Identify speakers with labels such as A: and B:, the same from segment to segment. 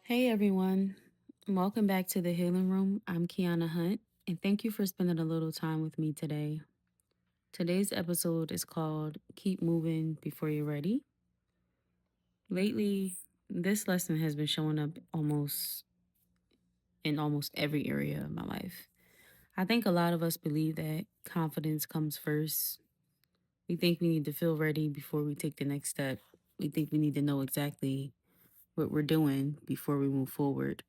A: Hey everyone, welcome back to the Healing Room. I'm Keyanna Hunt, and thank you for spending a little time with me today. Today's episode is called Keep Moving Before You're Ready. Lately, this lesson has been showing up almost every area of my life. I think a lot of us believe that confidence comes first. We think we need to feel ready before we take the next step. We think we need to know exactly what we're doing before we move forward.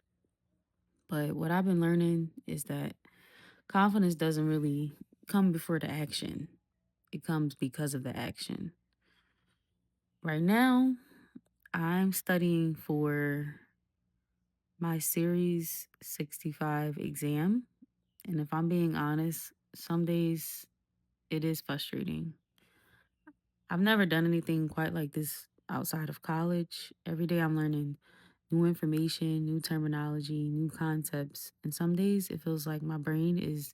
A: But what I've been learning is that confidence doesn't really come before the action, it comes because of the action. Right now, I'm studying for my Series 65 exam. And if I'm being honest, some days it is frustrating. I've never done anything quite like this outside of college. Every day I'm learning new information, new terminology, new concepts. And some days it feels like my brain is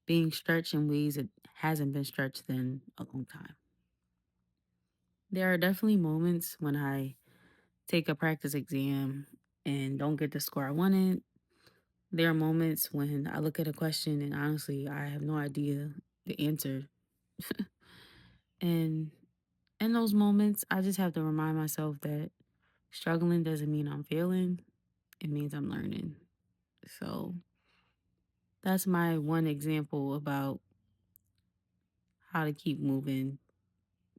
A: being stretched in ways it hasn't been stretched in a long time. There are definitely moments when I take a practice exam and don't get the score I wanted. There are moments when I look at a question and honestly, I have no idea the answer. And in those moments, I just have to remind myself that struggling doesn't mean I'm failing, it means I'm learning. So that's my one example about how to keep moving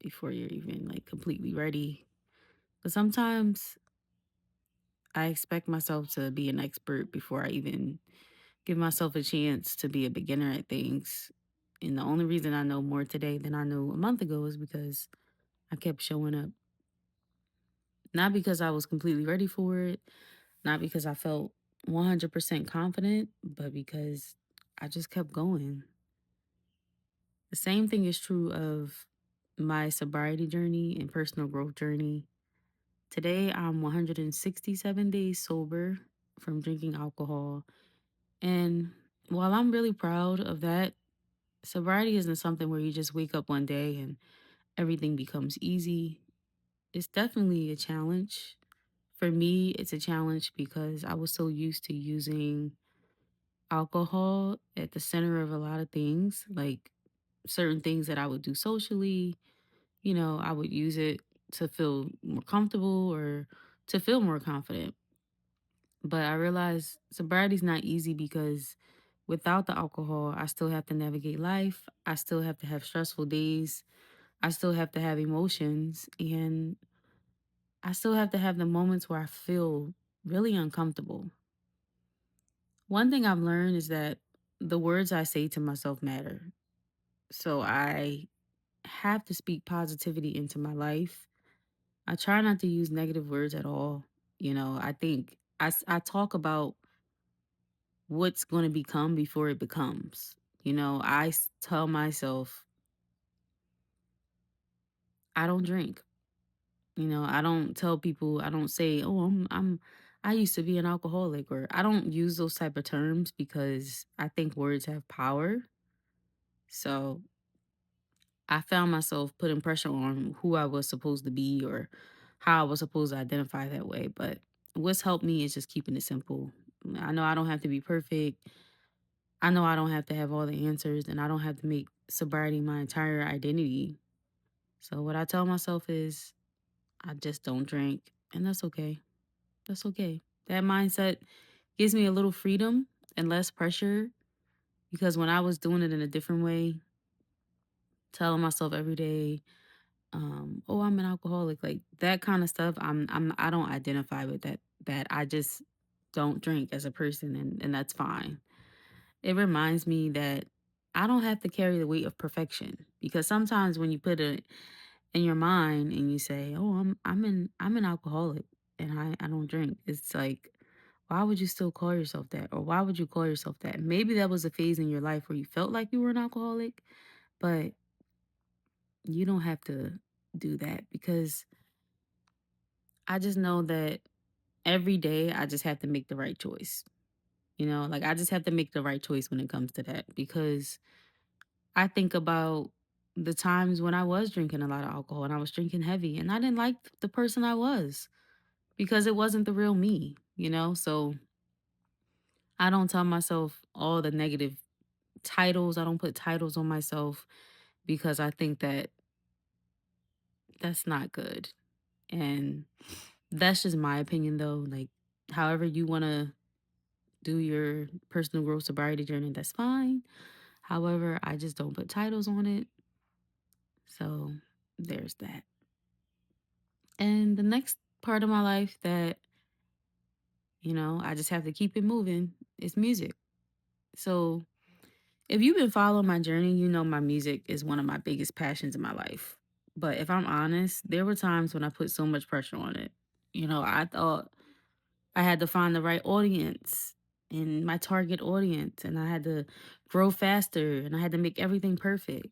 A: before you're even like completely ready. But sometimes I expect myself to be an expert before I even give myself a chance to be a beginner at things. And the only reason I know more today than I knew a month ago is because I kept showing up. Not because I was completely ready for it, not because I felt 100% confident, but because I just kept going. The same thing is true of my sobriety journey and personal growth journey. Today, I'm 167 days sober from drinking alcohol. And while I'm really proud of that, sobriety isn't something where you just wake up one day and everything becomes easy. It's definitely a challenge. For me, it's a challenge because I was so used to using alcohol at the center of a lot of things, like certain things that I would do socially. I would use it to feel more comfortable or to feel more confident. But I realized sobriety's not easy because without the alcohol, I still have to navigate life. I still have to have stressful days. I still have to have emotions. And I still have to have the moments where I feel really uncomfortable. One thing I've learned is that the words I say to myself matter. So I have to speak positivity into my life. I try not to use negative words at all. I think I talk about what's going to become before it becomes. Tell myself I don't drink. I don't tell people, I don't say, "Oh, I used to be an alcoholic," or I don't use those type of terms because I think words have power. So, I found myself putting pressure on who I was supposed to be or how I was supposed to identify that way, but what's helped me is just keeping it simple. I know I don't have to be perfect. I know I don't have to have all the answers and I don't have to make sobriety my entire identity. So what I tell myself is I just don't drink and that's okay. That's okay. That mindset gives me a little freedom and less pressure because when I was doing it in a different way, telling myself every day, oh, I'm an alcoholic, like that kind of stuff, I don't identify with that. I just don't drink as a person and that's fine. It reminds me that I don't have to carry the weight of perfection because sometimes when you put it in your mind and you say, "Oh, I'm an alcoholic and I don't drink." It's like, why would you still call yourself that? Or why would you call yourself that? Maybe that was a phase in your life where you felt like you were an alcoholic, but you don't have to do that because I just know that every day I just have to make the right choice. Like I just have to make the right choice when it comes to that because I think about the times when I was drinking a lot of alcohol and I was drinking heavy and I didn't like the person I was because it wasn't the real me. you know? So I don't tell myself all the negative titles. I don't put titles on myself because I think that that's not good. And that's just my opinion though. Like, however you want to do your personal growth sobriety journey, that's fine. However, I just don't put titles on it. So there's that. And the next part of my life that, I just have to keep it moving is music. So if you've been following my journey, you know my music is one of my biggest passions in my life. But if I'm honest, there were times when I put so much pressure on it. I thought I had to find the right audience and my target audience, and I had to grow faster and I had to make everything perfect.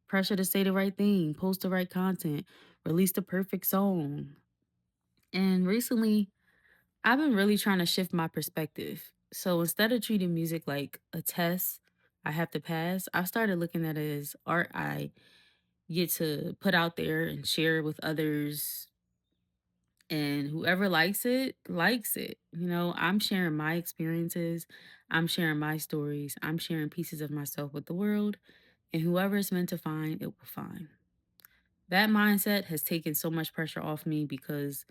A: Pressure to say the right thing, post the right content, release the perfect song. And recently, I've been really trying to shift my perspective. So instead of treating music like a test I have to pass, I started looking at it as art I get to put out there and share with others. And whoever likes it, likes it. I'm sharing my experiences, I'm sharing my stories, I'm sharing pieces of myself with the world. And whoever is meant to find, it will find. That mindset has taken so much pressure off me because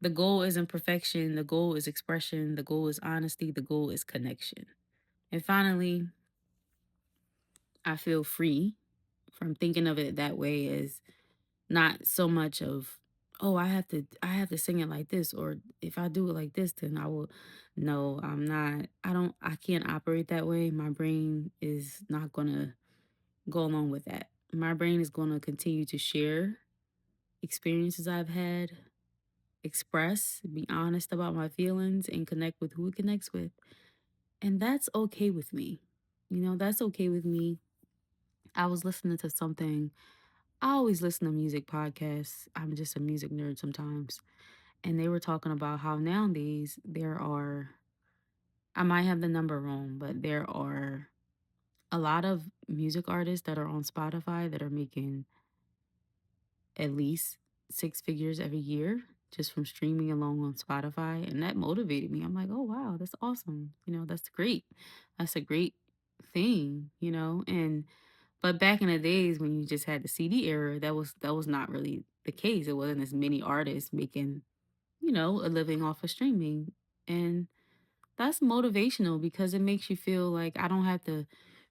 A: the goal isn't perfection, the goal is expression, the goal is honesty, the goal is connection. And finally, I feel free from thinking of it that way as not so much of, oh, I have to sing it like this, or if I do it like this, then I will. No, I'm not. I can't operate that way. My brain is not going to go along with that. My brain is going to continue to share experiences I've had, express, be honest about my feelings, and connect with who it connects with. And that's okay with me. That's okay with me. I was listening to something. I always listen to music podcasts. I'm just a music nerd sometimes. And they were talking about how nowadays I might have the number wrong, but there are a lot of music artists that are on Spotify that are making at least six figures every year just from streaming alone on Spotify. And that motivated me. I'm like, oh, wow, that's awesome. That's great. That's a great thing. But back in the days when you just had the CD era, that was not really the case. It wasn't as many artists making, a living off of streaming. And that's motivational because it makes you feel like I don't have to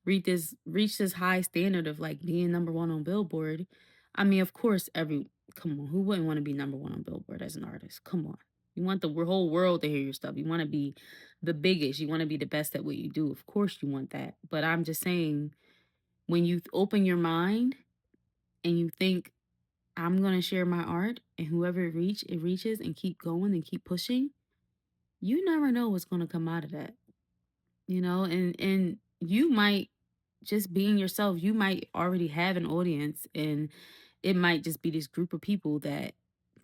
A: reach this high standard of like being number one on Billboard. I mean, of course, come on, who wouldn't want to be number one on Billboard as an artist? Come on. You want the whole world to hear your stuff. You want to be the biggest. You want to be the best at what you do. Of course, you want that. But I'm just saying, when you open your mind and you think, I'm going to share my art, and whoever it reaches, and keep going and keep pushing, you never know what's going to come out of that. And you might, just being yourself, you might already have an audience, and it might just be this group of people that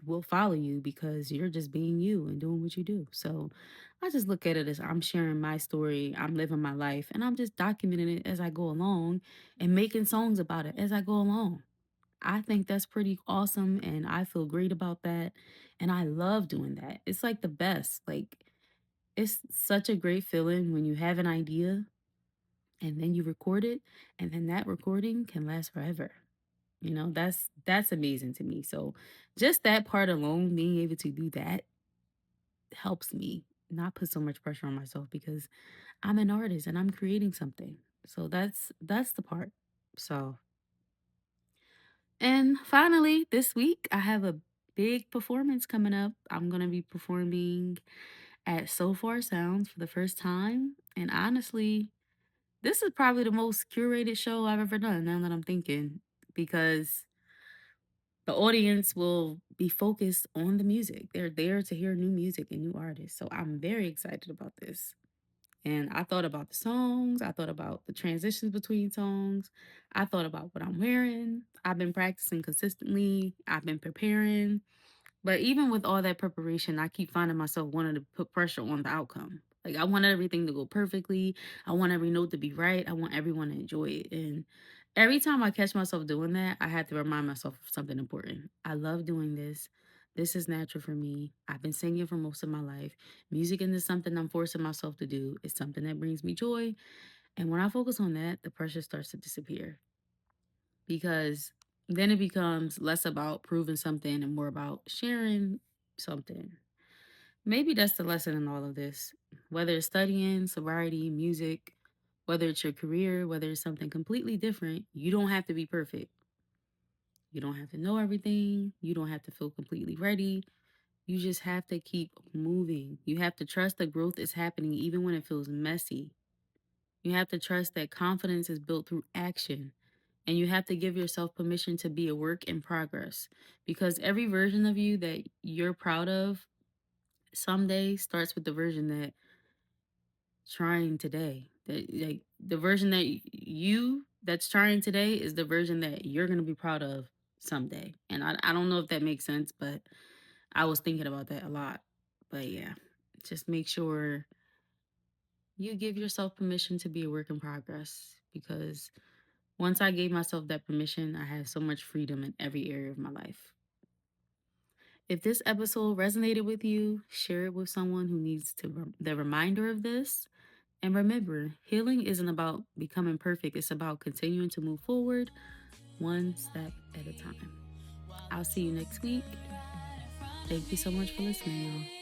A: will follow you because you're just being you and doing what you do. So I just look at it as I'm sharing my story, I'm living my life, and I'm just documenting it as I go along and making songs about it as I go along. I think that's pretty awesome, and I feel great about that, and I love doing that. It's like the best. Like, it's such a great feeling when you have an idea and then you record it, and then that recording can last forever. That's amazing to me. So just that part alone, being able to do that, helps me not put so much pressure on myself because I'm an artist and I'm creating something. So that's the part. So, and finally, this week I have a big performance coming up. I'm going to be performing at So Far Sounds for the first time, and honestly, this is probably the most curated show I've ever done, now that I'm thinking, because the audience will be focused on the music. They're there to hear new music and new artists. So I'm very excited about this. And I thought about the songs, I thought about the transitions between songs, I thought about what I'm wearing. I've been practicing consistently, I've been preparing. But even with all that preparation, I keep finding myself wanting to put pressure on the outcome. Like, I want everything to go perfectly. I want every note to be right. I want everyone to enjoy it. And every time I catch myself doing that, I have to remind myself of something important. I love doing this. This is natural for me. I've been singing for most of my life. Music isn't something I'm forcing myself to do. It's something that brings me joy. And when I focus on that, the pressure starts to disappear because then it becomes less about proving something and more about sharing something. Maybe that's the lesson in all of this. Whether it's studying, sobriety, music, whether it's your career, whether it's something completely different, you don't have to be perfect. You don't have to know everything. You don't have to feel completely ready. You just have to keep moving. You have to trust that growth is happening even when it feels messy. You have to trust that confidence is built through action. And you have to give yourself permission to be a work in progress because every version of you that you're proud of someday starts with the version that trying today. Like the version that you that's trying today is the version that you're gonna be proud of someday. And I don't know if that makes sense, but I was thinking about that a lot. But yeah, just make sure you give yourself permission to be a work in progress because once I gave myself that permission, I have so much freedom in every area of my life. If this episode resonated with you, share it with someone who needs the reminder of this. And remember, healing isn't about becoming perfect, it's about continuing to move forward one step at a time. I'll see you next week. Thank you so much for listening, y'all.